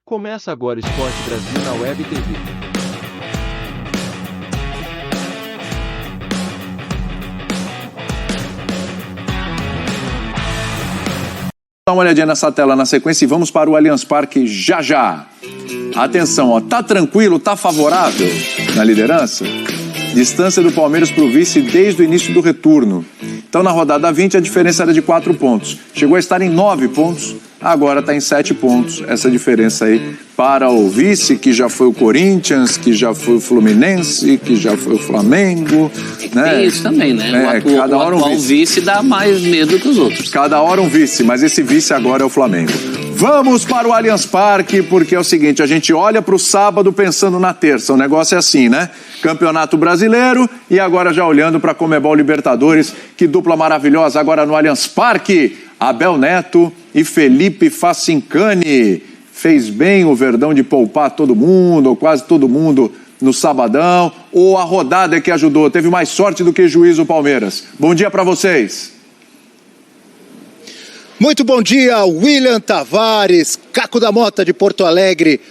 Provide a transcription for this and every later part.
Começa agora Esporte Brasil na Web TV. Dá uma olhadinha nessa tela na sequência e vamos para o Allianz Parque já já. Atenção, ó, tá tranquilo, tá favorável na liderança? Distância do Palmeiras para o vice desde o início do retorno. Então, na rodada 20, a diferença era de 4 pontos. Chegou a estar em 9 pontos, agora está em 7 pontos. Essa diferença aí para o vice, que já foi o Corinthians, que já foi o Fluminense, que já foi o Flamengo. Né? Tem isso também, né? O atual vice dá mais medo que os outros. Cada hora um vice, mas esse vice agora é o Flamengo. Vamos para o Allianz Parque, porque é o seguinte, a gente olha para o sábado pensando na terça. O negócio é assim, né? Campeonato Brasileiro e agora já olhando para a Conmebol Libertadores. Que dupla maravilhosa agora no Allianz Parque. Abel Neto e Felipe Facincani. Fez bem o Verdão de poupar todo mundo, ou quase todo mundo, no sabadão. Ou a rodada é que ajudou? Teve mais sorte do que juízo o Palmeiras. Bom dia para vocês. Muito bom dia, William Tavares, Caco da Mota de Porto Alegre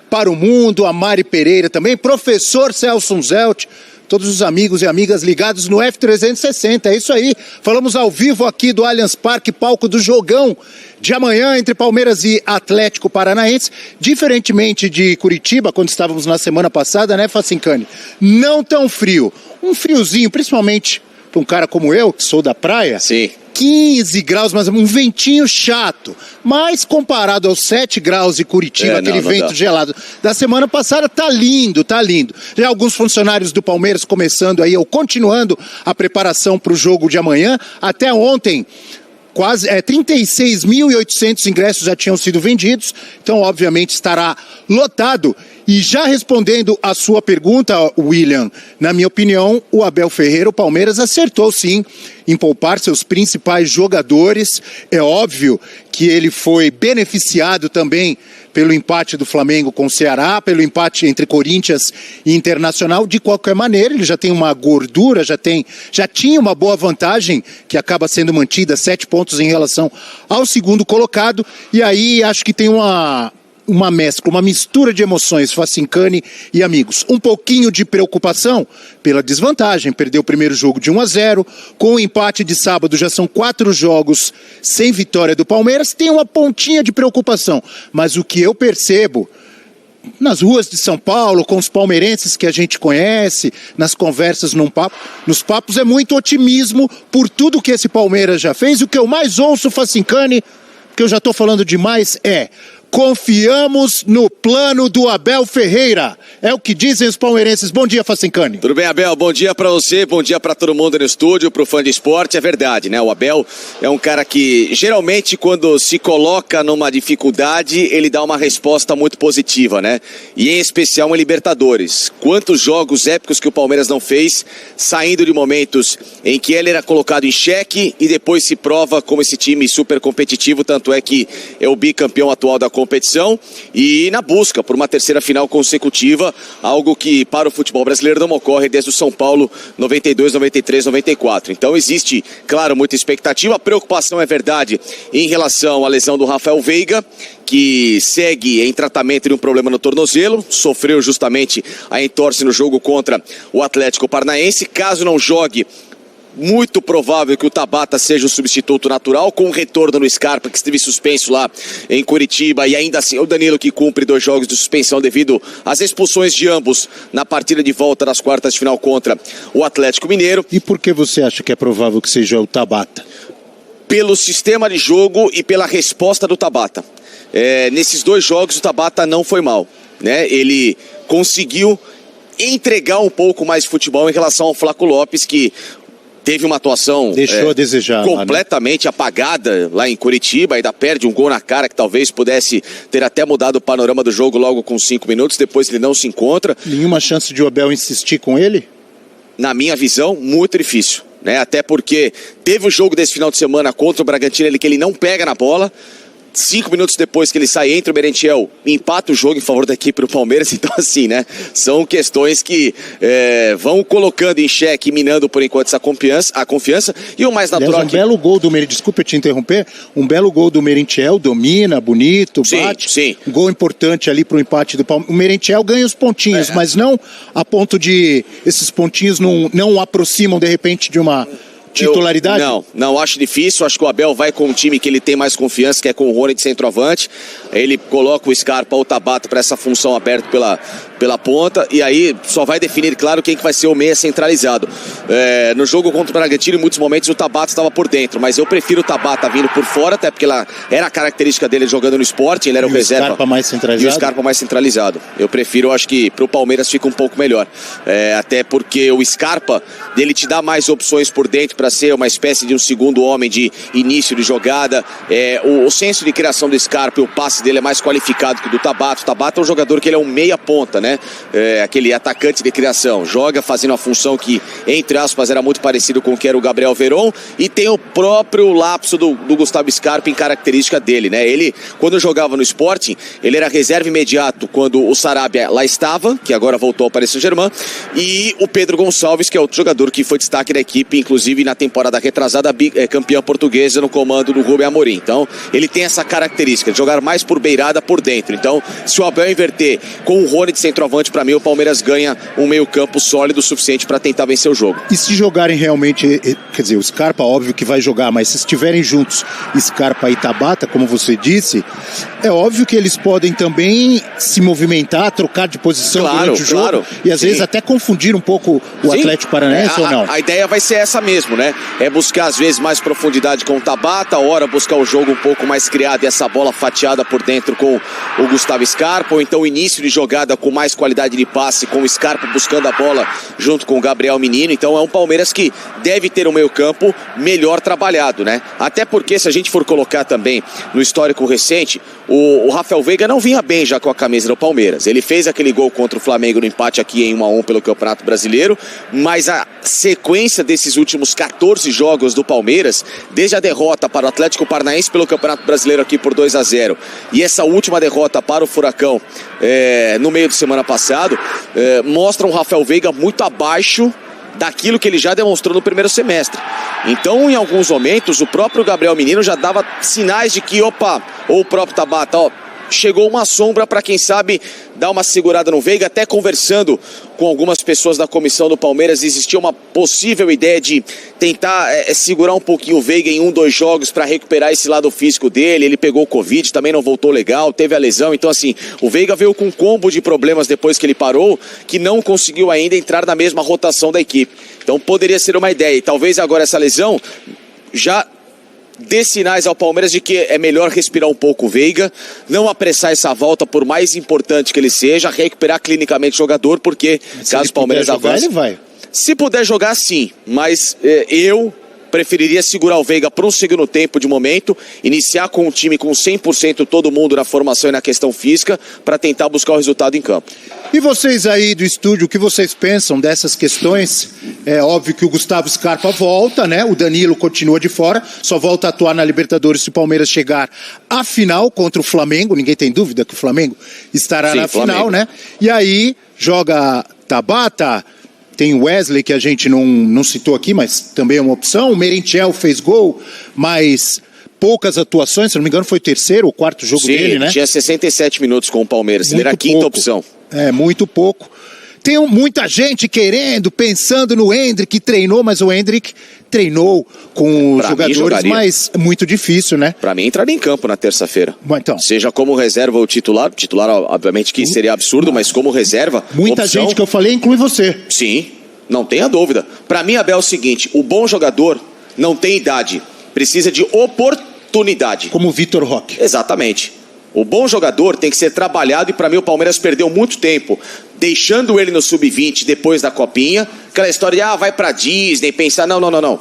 para o mundo, a Mari Pereira também, professor Celso Zelt, todos os amigos e amigas ligados no F360, é isso aí. Falamos ao vivo aqui do Allianz Parque, palco do jogão de amanhã entre Palmeiras e Atlético Paranaense, diferentemente de Curitiba, quando estávamos na semana passada, né, Facincani? Não tão frio, um friozinho, principalmente para um cara como eu, que sou da praia. Sim. 15 graus, mas um ventinho chato. Mas comparado aos 7 graus de Curitiba, aquele vento gelado da semana passada, tá lindo, tá lindo. Já alguns funcionários do Palmeiras começando aí, ou continuando a preparação para o jogo de amanhã. Até ontem, quase 36.800 ingressos já tinham sido vendidos, então obviamente estará lotado. E já respondendo a sua pergunta, William, na minha opinião, o Abel Ferreira, o Palmeiras, acertou sim em poupar seus principais jogadores. É óbvio que ele foi beneficiado também pelo empate do Flamengo com o Ceará, pelo empate entre Corinthians e Internacional. De qualquer maneira, ele já tem uma gordura, já tinha uma boa vantagem, que acaba sendo mantida, 7 pontos em relação ao segundo colocado. E aí acho que tem uma mescla, uma mistura de emoções, Facincani e amigos. Um pouquinho de preocupação pela desvantagem, perdeu o primeiro jogo de 1-0, com o empate de sábado já são 4 jogos sem vitória do Palmeiras, tem uma pontinha de preocupação, mas o que eu percebo nas ruas de São Paulo, com os palmeirenses que a gente conhece, nas conversas nos papos, é muito otimismo por tudo que esse Palmeiras já fez. O que eu mais ouço, Facincani, que eu já estou falando demais, confiamos no plano do Abel Ferreira. É o que dizem os palmeirenses. Bom dia, Facincani. Tudo bem, Abel? Bom dia pra você, bom dia pra todo mundo no estúdio, pro fã de esporte. É verdade, né? O Abel é um cara que, geralmente, quando se coloca numa dificuldade, ele dá uma resposta muito positiva, né? E em especial em Libertadores. Quantos jogos épicos que o Palmeiras não fez, saindo de momentos em que ele era colocado em xeque e depois se prova como esse time super competitivo, tanto é que é o bicampeão atual da competição e na busca por uma terceira final consecutiva, algo que para o futebol brasileiro não ocorre desde o São Paulo 92, 93, 94. Então existe, claro, muita expectativa. A preocupação é verdade em relação à lesão do Rafael Veiga, que segue em tratamento de um problema no tornozelo, sofreu justamente a entorse no jogo contra o Atlético Paranaense. Caso não jogue, muito provável que o Tabata seja o substituto natural, com o retorno no Scarpa, que esteve suspenso lá em Curitiba, e ainda assim o Danilo, que cumpre 2 jogos de suspensão devido às expulsões de ambos na partida de volta das quartas de final contra o Atlético Mineiro. E por que você acha que é provável que seja o Tabata? Pelo sistema de jogo e pela resposta do Tabata. Nesses 2 jogos o Tabata não foi mal, né? Ele conseguiu entregar um pouco mais de futebol em relação ao Flaco Lopes, que teve uma atuação deixou a desejar, completamente apagada lá em Curitiba, ainda perde um gol na cara que talvez pudesse ter até mudado o panorama do jogo logo com 5 minutos, depois ele não se encontra. Nenhuma chance de o Abel insistir com ele? Na minha visão, muito difícil, né? Até porque teve o jogo desse final de semana contra o Bragantino, que ele não pega na bola, 5 minutos depois que ele sai, entra o Merentiel, empata o jogo em favor da equipe do Palmeiras. Então, assim, né? São questões que vão colocando em xeque, minando por enquanto a confiança. E o mais natural. Aliás, belo gol do Merentiel, desculpa eu te interromper, um belo gol do Merentiel, domina, bonito, bate. Sim. Um gol importante ali pro empate do Palmeiras. O Merentiel ganha os pontinhos, mas não a ponto de esses pontinhos não aproximam de repente de uma titularidade? Não, acho difícil. Acho que o Abel vai com um time que ele tem mais confiança, que é com o Rony de centroavante. Ele coloca o Scarpa ou o Tabata para essa função aberta pela ponta, e aí só vai definir, claro, quem que vai ser o meia centralizado. No jogo contra o Bragantino, em muitos momentos o Tabata estava por dentro, mas eu prefiro o Tabata vindo por fora, até porque ela era a característica dele jogando no Sport, ele era o reserva. Scarpa mais centralizado. E o Scarpa mais centralizado. Eu prefiro, acho que pro Palmeiras fica um pouco melhor. Até porque o Scarpa, ele te dá mais opções por dentro para ser uma espécie de um segundo homem de início de jogada. O senso de criação do Scarpa e o passe dele é mais qualificado que o do Tabata. O Tabata é um jogador que ele é um meia ponta, né? Aquele atacante de criação. Joga fazendo a função que, entre aspas, era muito parecido com o que era o Gabriel Veron, e tem o próprio lapso do Gustavo Scarpa em característica dele, né? Ele, quando jogava no Sporting, ele era reserva imediato quando o Sarabia lá estava, que agora voltou ao Paris Saint-Germain, e o Pedro Gonçalves, que é outro jogador que foi destaque da equipe, inclusive na temporada retrasada, campeã portuguesa no comando do Rubem Amorim. Então, ele tem essa característica de jogar mais por beirada, por dentro. Então, se o Abel inverter com o Rony de centroavante, para mim o Palmeiras ganha um meio campo sólido o suficiente para tentar vencer o jogo. E se jogarem realmente, quer dizer, o Scarpa óbvio que vai jogar, mas se estiverem juntos Scarpa e Tabata, como você disse, é óbvio que eles podem também se movimentar, trocar de posição durante o jogo, e às vezes até confundir um pouco o Atlético Paranaense ou não? A ideia vai ser essa mesmo, né? É buscar às vezes mais profundidade com o Tabata, hora buscar o jogo um pouco mais criado e essa bola fatiada por dentro com o Gustavo Scarpa, ou então início de jogada com mais qualidade de passe, com o Scarpa buscando a bola junto com o Gabriel Menino. Então é um Palmeiras que deve ter um meio campo melhor trabalhado, né? Até porque, se a gente for colocar também no histórico recente, o Rafael Veiga não vinha bem já com a camisa do Palmeiras. Ele fez aquele gol contra o Flamengo no empate aqui em 1-1 pelo Campeonato Brasileiro, mas a sequência desses últimos 14 jogos do Palmeiras, desde a derrota para o Atlético Paranaense pelo Campeonato Brasileiro aqui por 2-0, e essa última derrota para o Furacão no meio de semana passado, mostra um Rafael Veiga muito abaixo daquilo que ele já demonstrou no primeiro semestre. Então, em alguns momentos, o próprio Gabriel Menino já dava sinais de que, ou o próprio Tabata, chegou uma sombra para, quem sabe, dar uma segurada no Veiga. Até conversando com algumas pessoas da comissão do Palmeiras, existia uma possível ideia de tentar segurar um pouquinho o Veiga em 1-2 jogos para recuperar esse lado físico dele. Ele pegou o Covid, também não voltou legal, teve a lesão. Então, assim, o Veiga veio com um combo de problemas depois que ele parou, que não conseguiu ainda entrar na mesma rotação da equipe. Então, poderia ser uma ideia. E talvez agora essa lesão já dê sinais ao Palmeiras de que é melhor respirar um pouco o Veiga, não apressar essa volta, por mais importante que ele seja, recuperar clinicamente o jogador, porque caso o Palmeiras avance, ele vai. Se puder jogar, sim, mas eu preferiria segurar o Veiga para um segundo tempo de momento, iniciar com o time com 100% todo mundo na formação e na questão física, para tentar buscar o resultado em campo. E vocês aí do estúdio, o que vocês pensam dessas questões? É óbvio que o Gustavo Scarpa volta, né? O Danilo continua de fora, só volta a atuar na Libertadores se o Palmeiras chegar à final contra o Flamengo. Ninguém tem dúvida que o Flamengo estará na final, né? E aí joga Tabata, tem o Wesley, que a gente não citou aqui, mas também é uma opção. O Merentiel fez gol, mas poucas atuações, se não me engano foi o terceiro ou quarto jogo dele, né? Tinha 67 minutos com o Palmeiras, ele era a quinta opção. Muito pouco. Tem muita gente querendo, pensando no Endrick, que treinou, mas o Endrick treinou com os jogadores, mas é muito difícil, né? Pra mim, entraria em campo na terça-feira. Então, seja como reserva ou titular, obviamente que seria absurdo, mas como reserva, muita opção, gente que eu falei, inclui você. Sim, não tenha dúvida. Pra mim, Abel, é o seguinte, o bom jogador não tem idade, precisa de oportunidade. Como o Vitor Roque. Exatamente. O bom jogador tem que ser trabalhado, e para mim o Palmeiras perdeu muito tempo deixando ele no sub-20 depois da Copinha. Aquela história de, vai pra Disney, pensar, não.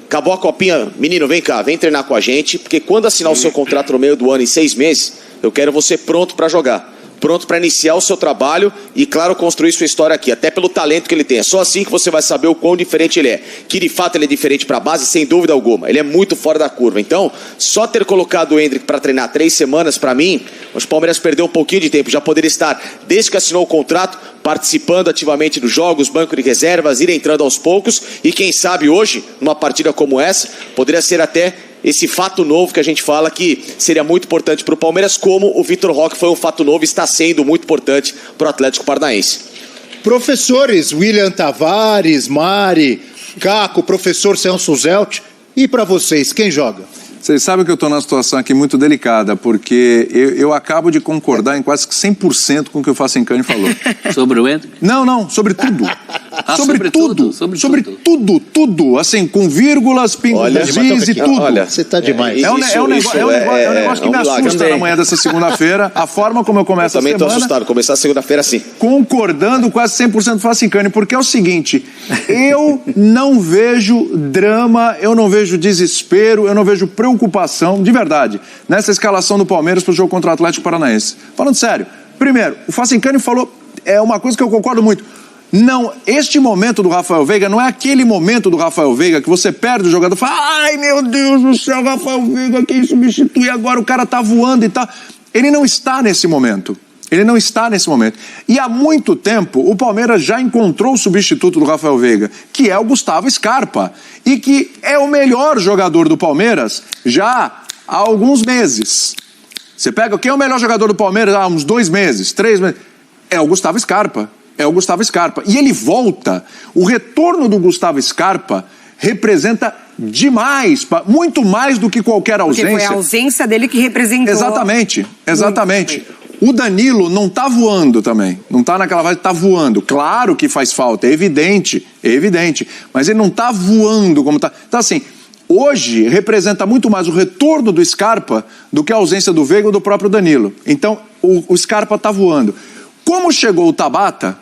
Acabou a Copinha, menino, vem cá, vem treinar com a gente, porque quando assinar o seu contrato no meio do ano, em 6 meses, eu quero você pronto para jogar. pronto para iniciar o seu trabalho e, claro, construir sua história aqui, até pelo talento que ele tem. É só assim que você vai saber o quão diferente ele é. Que de fato ele é diferente para a base, sem dúvida alguma. Ele é muito fora da curva. Então, só ter colocado o Endrick para treinar 3 semanas, para mim, o Palmeiras perdeu um pouquinho de tempo. Já poderia estar, desde que assinou o contrato, participando ativamente dos jogos, banco de reservas, ir entrando aos poucos e quem sabe hoje, numa partida como essa, poderia ser até esse fato novo que a gente fala que seria muito importante para o Palmeiras, como o Vitor Roque foi um fato novo e está sendo muito importante para o Atlético Paranaense. Professores William Tavares, Mari, Caco, professor Celso Zelt, e para vocês, quem joga? Vocês sabem que eu estou numa situação aqui muito delicada, porque eu acabo de concordar em quase que 100% com o que o Facincani falou. Sobre o Endrick? Não, sobre tudo. Sobre tudo. Assim, com vírgulas, pingos e tudo. Olha, você tá demais. É um negócio que me assusta na manhã dessa segunda-feira, a forma como eu começo a semana. Eu também estou assustado, começar a segunda-feira assim. Concordando quase 100% com o Facincani, porque é o seguinte, eu não vejo drama, eu não vejo desespero, eu não vejo preocupação, de verdade, nessa escalação do Palmeiras para o jogo contra o Atlético Paranaense. Falando sério, primeiro, o Facincani falou, é uma coisa que eu concordo muito, não, este momento do Rafael Veiga não é aquele momento do Rafael Veiga que você perde o jogador e fala, ai meu Deus do céu, Rafael Veiga, quem substitui agora, o cara tá voando e tal. Ele não está nesse momento. E há muito tempo o Palmeiras já encontrou o substituto do Rafael Veiga, que é o Gustavo Scarpa, e que é o melhor jogador do Palmeiras já há alguns meses. Você pega quem é o melhor jogador do Palmeiras há uns 2 meses, 3 meses? É o Gustavo Scarpa. E ele volta. O retorno do Gustavo Scarpa representa demais, muito mais do que qualquer ausência. Porque foi a ausência dele que representou. Exatamente. O Danilo não tá voando também. Não tá naquela fase, tá voando. Claro que faz falta, é evidente. Mas ele não tá voando como tá. Então assim, hoje representa muito mais o retorno do Scarpa do que a ausência do Veiga ou do próprio Danilo. Então, o Scarpa tá voando. Como chegou o Tabata,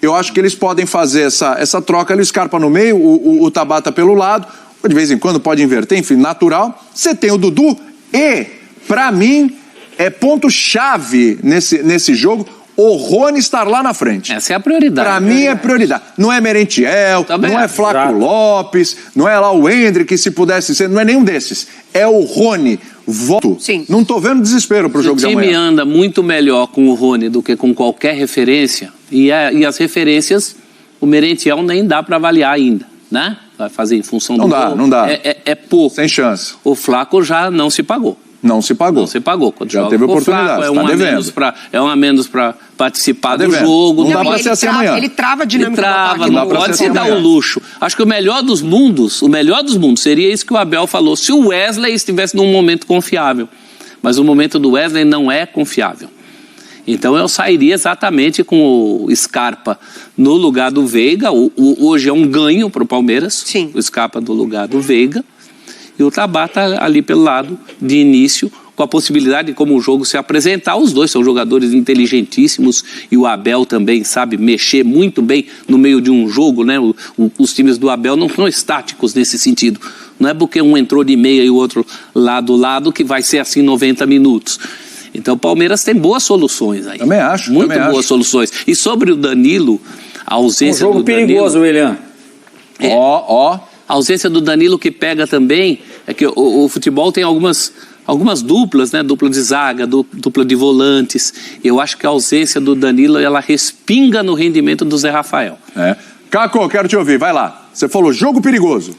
eu acho que eles podem fazer essa troca ali, o Scarpa no meio, o Tabata pelo lado, de vez em quando pode inverter, enfim, natural. Você tem o Dudu e, pra mim, é ponto-chave nesse jogo, o Rony estar lá na frente. Essa é a prioridade. Pra mim é prioridade. Não é Merentiel, não é Flaco Lopes, não é lá o Endrick, se pudesse ser, não é nenhum desses. É o Rony. Voto. Sim. Não tô vendo desespero pro jogo de amanhã. O time anda muito melhor com o Rony do que com qualquer referência. E as referências, o Merentiel nem dá para avaliar ainda, né? Vai fazer em função do gol. Não dá. É pouco. Sem chance. O Flaco já não se pagou. Não se pagou. Quando já teve oportunidade. É um a menos para participar do jogo. Não dá para ser assim amanhã. Ele trava a dinâmica do ataque. Não pode se dar o luxo. Acho que o melhor dos mundos seria isso que o Abel falou. Se o Wesley estivesse num momento confiável. Mas o momento do Wesley não é confiável. Então eu sairia exatamente com o Scarpa no lugar do Veiga. Hoje é um ganho para o Palmeiras. Sim. O Scarpa no lugar do Veiga. E o Tabata ali pelo lado, de início, com a possibilidade de como o jogo se apresentar. Os dois são jogadores inteligentíssimos e o Abel também sabe mexer muito bem no meio de um jogo, né? Os times do Abel não são estáticos nesse sentido. Não é porque um entrou de meia e o outro lado a lado que vai ser assim 90 minutos. Então o Palmeiras tem boas soluções aí. Também acho. Muito boas soluções. E sobre o Danilo, a ausência do Danilo... Um jogo perigoso, William. A ausência do Danilo que pega também é que o futebol tem algumas duplas, né? Dupla de zaga, dupla de volantes. Eu acho que a ausência do Danilo, ela respinga no rendimento do Zé Rafael. Caco, quero te ouvir, vai lá. Você falou jogo perigoso.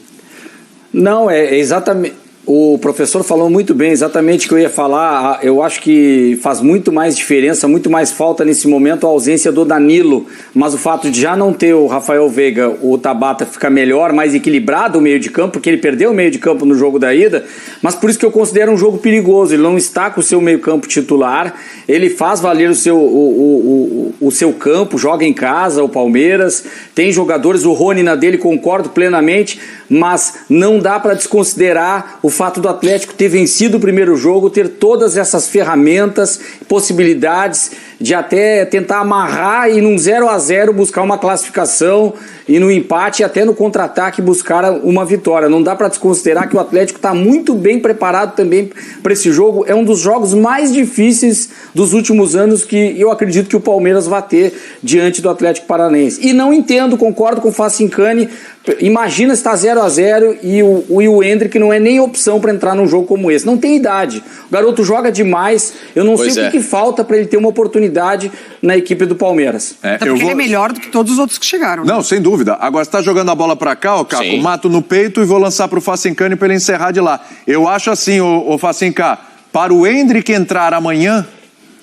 Não, é exatamente... O professor falou muito bem, exatamente o que eu ia falar. Eu acho que faz muito mais diferença, muito mais falta nesse momento a ausência do Danilo. Mas o fato de já não ter o Rafael Veiga, o Tabata fica melhor, mais equilibrado o meio de campo, porque ele perdeu o meio de campo no jogo da ida. Mas por isso que eu considero um jogo perigoso. Ele não está com o seu meio campo titular, ele faz valer o seu campo, joga em casa, o Palmeiras. Tem jogadores, o Rony na dele, concordo plenamente, mas não dá para desconsiderar o fato do Atlético ter vencido o primeiro jogo, ter todas essas ferramentas, possibilidades de até tentar amarrar e num 0-0 buscar uma classificação e no empate e até no contra-ataque buscar uma vitória. Não dá para desconsiderar que o Atlético está muito bem preparado também para esse jogo. É um dos jogos mais difíceis dos últimos anos que eu acredito que o Palmeiras vai ter diante do Atlético Paranaense. E não entendo, concordo com o Facincani. Imagina se está 0-0 e o Endrick não é nem opção para entrar num jogo como esse. Não tem idade. O garoto joga demais. Eu não sei o que falta para ele ter uma oportunidade na equipe do Palmeiras. Até porque ele é melhor do que todos os outros que chegaram. Né? Não, sem dúvida. Agora, você tá jogando a bola pra cá, ó, Caco, mato no peito e vou lançar pro Facincani pra ele encerrar de lá. Eu acho assim, ô Facinca, para o Endrick entrar amanhã,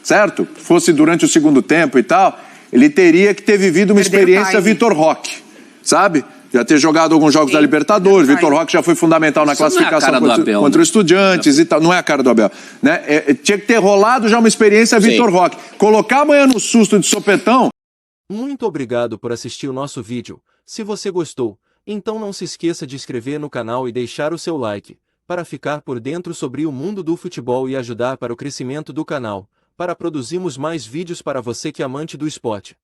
certo? Fosse durante o segundo tempo e tal, ele teria que ter vivido uma experiência Vitor Roque, sabe? Já ter jogado alguns jogos da Libertadores. Vitor Roque já foi fundamental na classificação contra o Estudiantes e tal. Não é a cara do Abel. Né? Tinha que ter rolado já uma experiência Vitor Roque. Colocar amanhã no susto de sopetão. Muito obrigado por assistir o nosso vídeo. Se você gostou, então não se esqueça de inscrever no canal e deixar o seu like, para ficar por dentro sobre o mundo do futebol e ajudar para o crescimento do canal, para produzirmos mais vídeos para você que é amante do esporte.